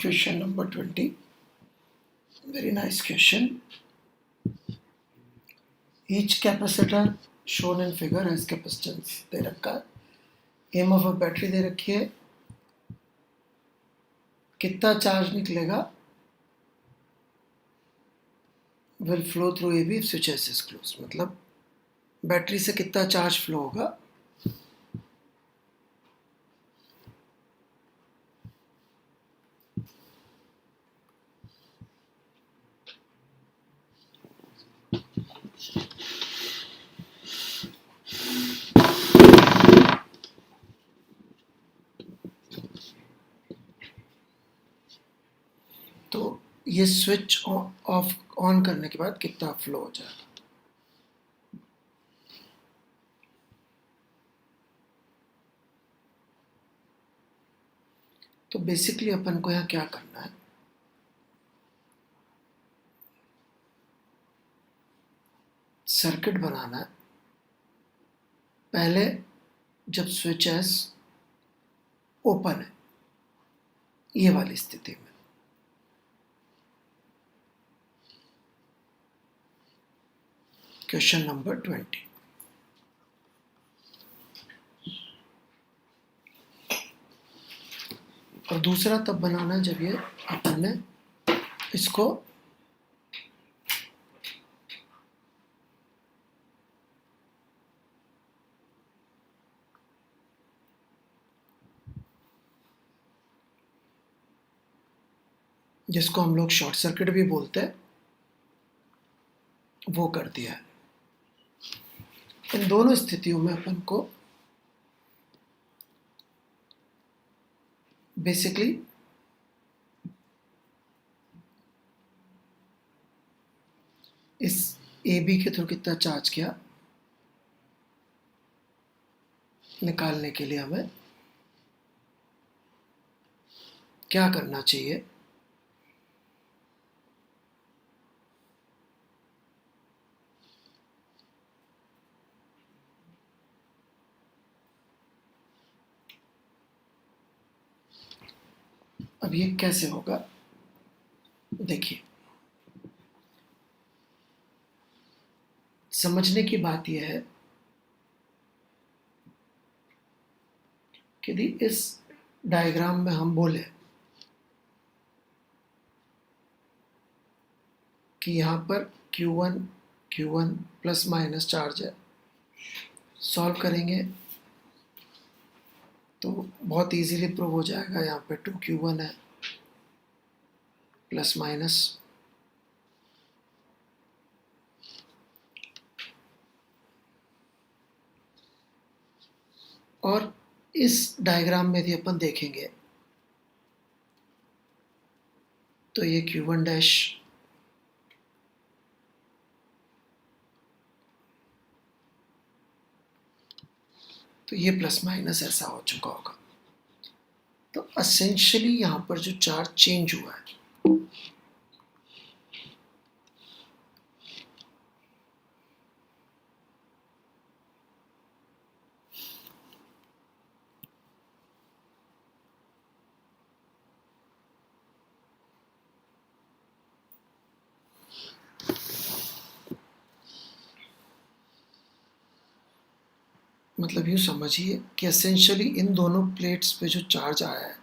Question number 20. Very nice question. Each capacitor shown in figure has capacitance दे रखा है. M of a battery दे रखी है. कितना charge निकलेगा will flow through AB if switch S is closed. मतलब battery से कितना चार्ज फ्लो होगा. तो ये स्विच ऑफ ऑन करने के बाद कितना फ्लो हो जाएगा. तो बेसिकली अपन को यहाँ क्या करना है. सर्किट बनाना है. पहले जब स्विच एस ओपन है ये वाली स्थिति में क्वेश्चन नंबर 20. और दूसरा तब बनाना जब ये अपन ने इसको जिसको हम लोग शॉर्ट सर्किट भी बोलते हैं वो कर दिया है. इन दोनों स्थितियों में अपन को बेसिकली इस ए बी के थ्रू कितना चार्ज किया निकालने के लिए हमें क्या करना चाहिए. अब ये कैसे होगा देखिए. समझने की बात यह है कि यदि इस डायग्राम में हम बोले कि यहाँ पर Q1 प्लस माइनस चार्ज है. सॉल्व करेंगे तो बहुत इजीली प्रूव हो जाएगा. यहाँ पे 2Q1 है प्लस माइनस और इस डायग्राम में यदि अपन देखेंगे तो ये Q1 डैश तो ये प्लस माइनस ऐसा हो चुका होगा. तो एसेंशियली यहाँ पर जो चार्ज चेंज हुआ है मतलब यूँ समझिए कि एसेंशियली इन दोनों प्लेट्स पे जो चार्ज आया है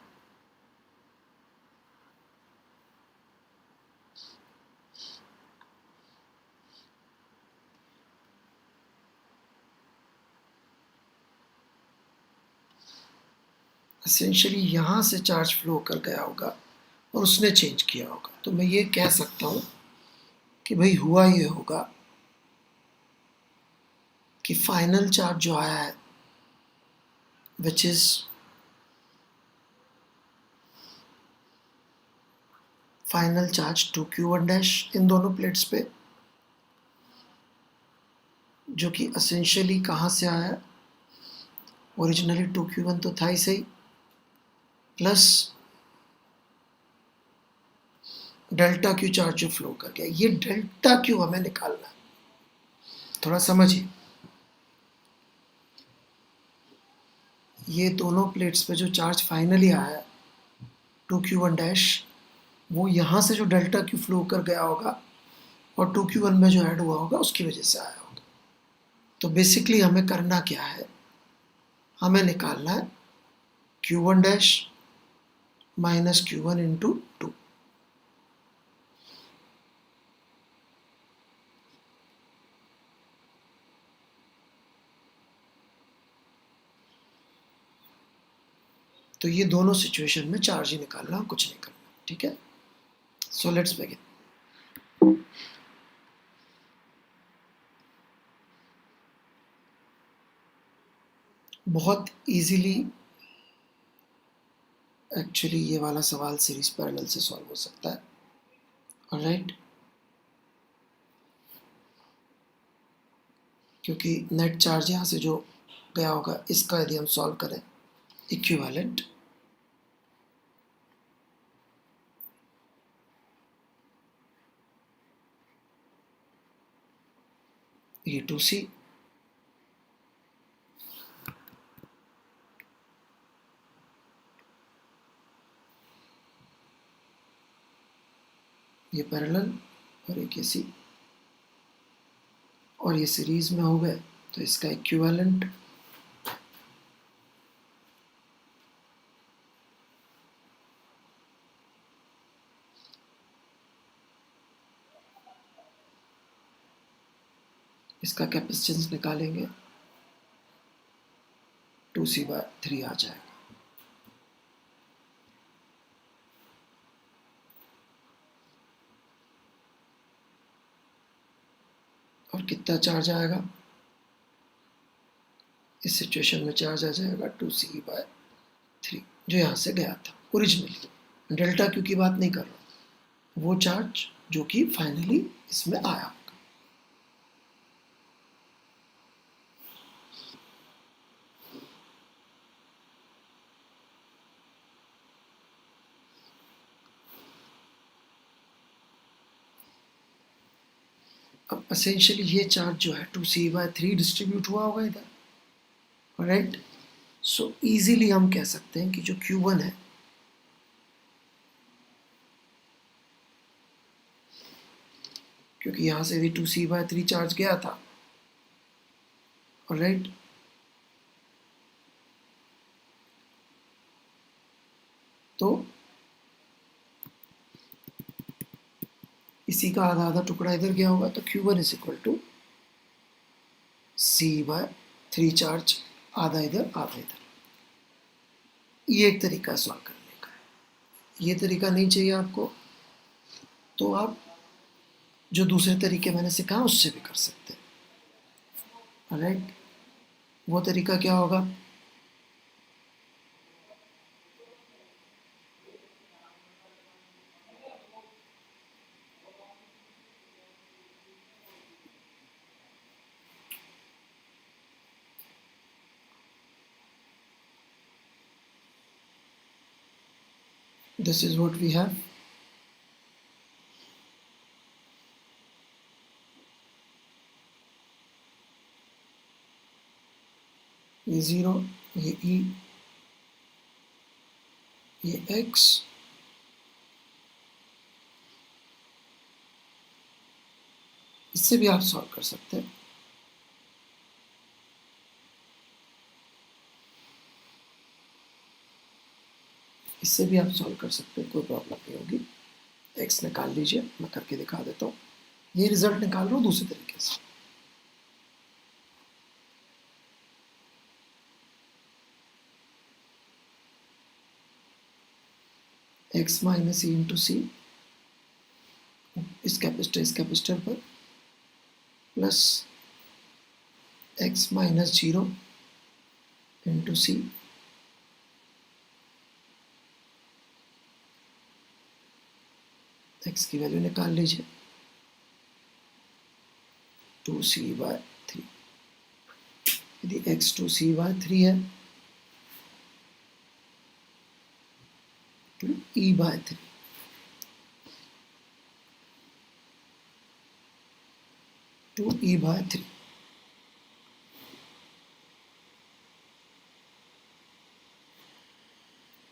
एसेंशियली यहाँ से चार्ज फ्लो कर गया होगा और उसने चेंज किया होगा. तो मैं ये कह सकता हूँ कि भाई हुआ ये होगा कि फाइनल चार्ज जो आया है which is final charge 2Q1 dash in दोनों प्लेट्स पे जो कि एसेंशियली कहाँ से आया है. ओरिजिनली 2Q1 तो था ही सही प्लस डेल्टा क्यू चार्ज जो फ्लो कर गया. ये डेल्टा क्यू हमें निकालना है. थोड़ा समझिए. ये दोनों प्लेट्स पे जो चार्ज फाइनली आया 2Q1 डैश वो यहाँ से जो डेल्टा क्यू फ्लो कर गया होगा और 2Q1 में जो ऐड हुआ होगा उसकी वजह से आया होगा। तो बेसिकली हमें करना क्या है, हमें निकालना है Q1 dash minus Q1 into 2। तो ये दोनों सिचुएशन में चार्ज ही निकालना, कुछ नहीं करना, ठीक है। So let's begin. बहुत इजीली एक्चुअली ये वाला सवाल सीरीज पैरेलल से सॉल्व हो सकता है, ऑलराइट। क्योंकि नेट चार्ज यहाँ से जो गया होगा इसका यदि हम सॉल्व करें इक्विवेलेंट, ये 2C ये पैरेलल और एक ये C और ये सीरीज में हो गए तो इसका इक्विवेलेंट इसका कैपेसिटेंस निकालेंगे 2C/3 आ जाएगा। और कितना चार्ज आएगा इस सिचुएशन में, चार्ज आ जाएगा 2C/3 जो यहाँ से गया था ओरिजिनली। डेल्टा क्यू की बात नहीं कर रहा, वो चार्ज जो कि फाइनली इसमें आया। अब एसेंशियली ये चार्ज जो है 2C/3 डिस्ट्रीब्यूट हुआ होगा इधर, राइट। सो इजीली हम कह सकते हैं कि जो Q1 है क्योंकि यहाँ से भी 2C/3 चार्ज गया था, राइट। तो इसी का आधा आधा टुकड़ा इधर गया होगा, तो Q1 is equal to C/3 charge, आधा इधर आधा इधर। ये एक तरीका सॉल्व करने का है। ये तरीका नहीं चाहिए आपको तो आप जो दूसरे तरीके मैंने सिखाया उससे भी कर सकते हैं, राइट। वो तरीका क्या होगा, this is what we have. ये 0, ये E, ये X, इससे भी आप सॉल्व कर सकते हैं। इससे भी आप सॉल्व कर सकते हैं, कोई प्रॉब्लम नहीं होगी। X निकाल लीजिए, मैं करके दिखा देता हूँ। ये रिजल्ट निकाल रहा हूँ दूसरे तरीके से। X माइनस E इंटू सी, इस कैपेसिटर पर, प्लस X माइनस 0 इंटू सी, X की वैल्यू निकाल लीजिए 2C/3। यदि X 2C/3 है 2E/3, 2E/3।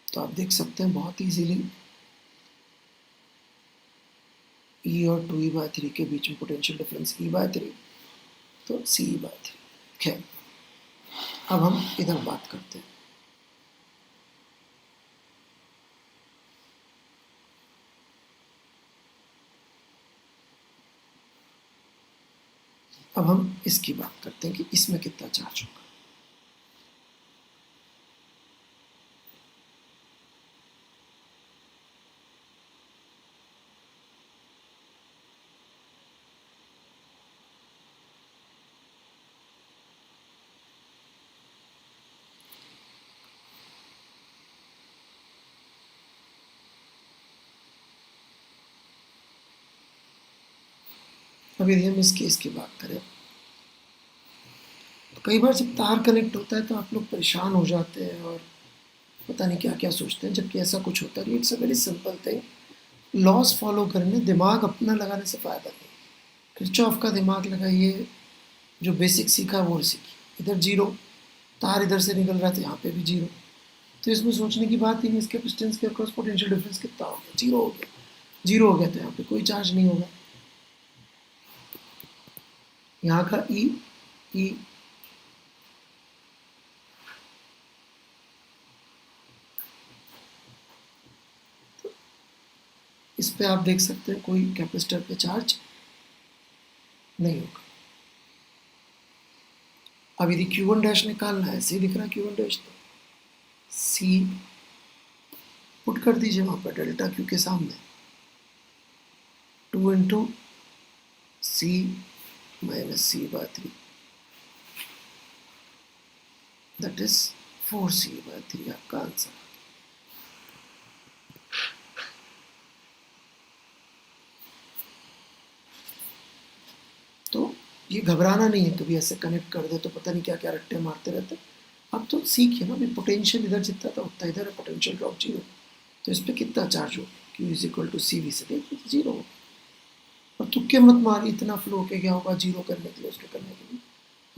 तो आप देख सकते हैं बहुत इजीली E और 2E/3 के बीच में पोटेंशियल डिफरेंस E/3, तो CE/3। खैर, अब हम इधर बात करते हैं। अब हम इसकी बात करते हैं कि इसमें कितना चार्ज होगा। अब यदि हम इस केस की बात करें, तो कई बार जब तार कनेक्ट होता है तो आप लोग परेशान हो जाते हैं और पता नहीं क्या क्या सोचते हैं, जबकि ऐसा कुछ होता नहीं। It's a very simple thing. Loss follow करने, दिमाग अपना लगाने से फ़ायदा नहीं। किरचॉफ का दिमाग लगाइए, जो बेसिक सीखा वो सीखिए। इधर जीरो, तार इधर से निकल रहा था, यहाँ पे भी जीरो, तो इसमें सोचने की बात ही नहीं। इसके कैपेसिटेंस के अक्रॉस पोटेंशियल डिफरेंस कितना हो गया? जीरो हो गया। जीरो हो गया तो यहाँ पे कोई चार्ज नहीं होगा। यहाँ का ई इस पे आप देख सकते हैं कोई कैपेसिटर पे चार्ज नहीं होगा। अब यदि Q1 डैश निकालना है, ऐसे ही दिख रहा है Q1 डैश, तो C पुट कर दीजिए वहाँ पर डेल्टा Q के सामने, 2 into C minus C/3, that is 4C/3 आपका आंसर। तो ये घबराना नहीं है, कभी ऐसे कनेक्ट कर दे तो पता नहीं क्या क्या रट्टे मारते रहते। अब तो सीखिए ना, अभी पोटेंशियल इधर जितना था उतना इधर है, पोटेंशियल ड्रॉप जीरो, तो इस पर कितना चार्ज हो? Q is equal to CV से देखिए जीरो हो। और तुक्के मत मारिए, इतना फ्लो के क्या होगा जीरो करने के लिए, उसके करने के लिए।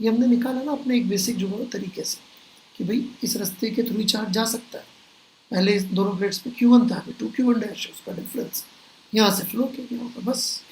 ये हमने निकाला ना अपने एक बेसिक जुगाड़ तरीके से कि भाई इस रास्ते के थ्रू चार्ज जा सकता है। पहले इस दोनों प्लेट्स पे Q1 था, अभी 2Q1 डैश, उसका डिफरेंस यहाँ से फ्लो के क्या होगा, बस।